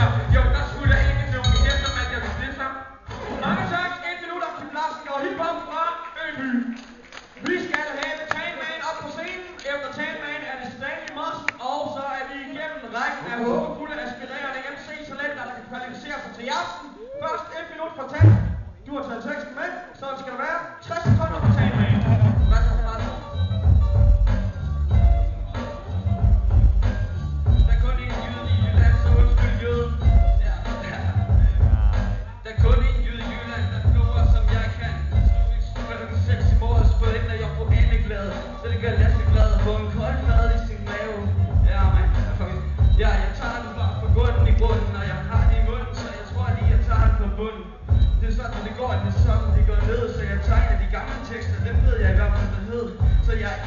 Altså, jo, der skulle da ikke nogen gæster, man jeg vil stille sig. Mange tak, indtil nu, der Kim Larsen og hiphop fra Øby. Vi skal have Tanman op på scenen. Efter Tanman er det Stanley Moss, og så er vi igennem rækken af håbefulde, aspirerende MC-talenter, der kan kvalificere sig til i aften. Først 1 minut for Tan. Du har taget teksten med, så skal der være 60 sekunder for Tanman. Hvad så fra dig? Der er kun en jyde i Jylland, så undskyld jøden. Der er kun en jyde i Jylland, der flover som jeg kan. Klokken 6 i morges på enden af jeg på andeglad. Så det gør Lasse glad på en kold fad i sin mave. Ja, man. Ja, jeg tager den bare på grunden i grunden, og jeg har den i munden, så jeg tror lige, jeg tager den på bunden. Det er sådan, det går, det er sådan, det går ned, så jeg tegner de gamle tekster, dem ved jeg i hvert fald, hvad hed. Så jeg er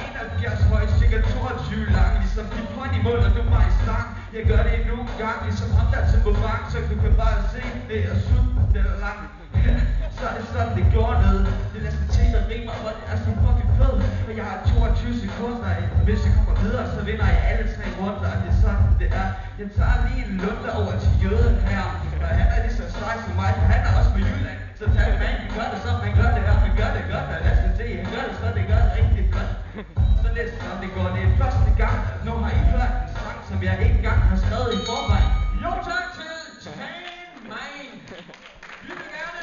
71 høj, cirka 22 lang, ligesom din hånd i munden, og du bare i stang. Jeg gør det endnu en gang, ligesom ham der til Bovang, så du kan bare se, det er sut, det er langt. Så er det sådan, det går ned. Det er næsten ting, der rimer, og det er så fucking fed. Og jeg har 22 sekunder, hvis jeg kommer videre, så vinder jeg alle 3 runder, og det er sådan, det er. Jeg tager lige en lunde over til jøden her, og han er lige så sej som mig, for han er også med Jylland. Så tager man, han gør det så, man gør det her, man gør det godt, og lad os se, han gør det så, det gør det rigtig flot. Så næste gang det går, det er første gang, nu har I hørt en sang, som jeg ikke engang har skrevet i forvejen. Jo tak til Tanman. Vi vil gerne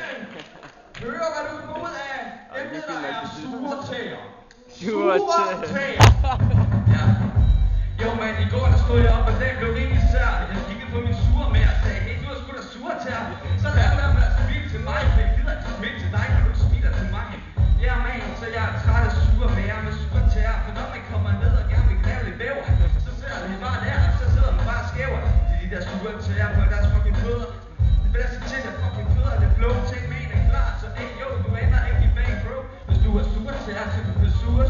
høre, hvad du får ud af emnet, der er sure tæer. Sure tæer. Ja. Jo, men i går der stod jeg op, og den blev rimelig sær. Jeg kiggede på min sure med og sagde, hey, du har sgu da sure tæer. Så lad være med at smile til mig, for jeg gider ikke smile til dig, når du smiler til mig. Ja, man, så jeg er træt af sure mere med sure tæer. For når man kommer ned og gerne vil knæve lidt væver, så sidder de bare der, og så sidder man bare og skæver til de der sure tæer på deres fucking fødder. Det bedste ting er fucking fødder, det blå ting med en er klar, så hey, jo, du ender ikke i bag, bro. Hvis du har sure tæer, så du kan sure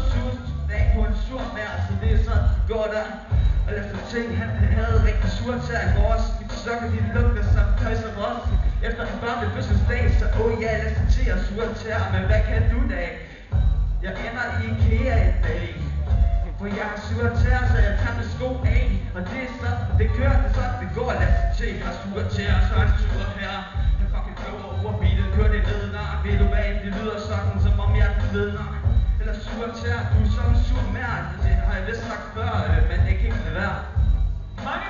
dag på en sur mær, så det er sådan, det går der. Og efter ting, han havde rigtig sure tæer i morges. De sokker, de lugter som tøj som os. Efter en børn ved fødselsdag, så ja, lad os til at sure tæer, men hvad kan du da? Jeg ender i IKEA en dag. For jeg har sure tæer, så jeg tager med sko af. Og det er sådan, det kører, det er sådan, det går. Lad os til, jeg har sure tæer, så er det sure her. Jeg fucking flow over beatet, kører det ned, nej. Ved du hvad, det lyder sådan, som om jeg er den vedner. Eller sure tæer, du er sådan en sur mær. Det har jeg vist sagt før, men det kan ikke lade være. Mange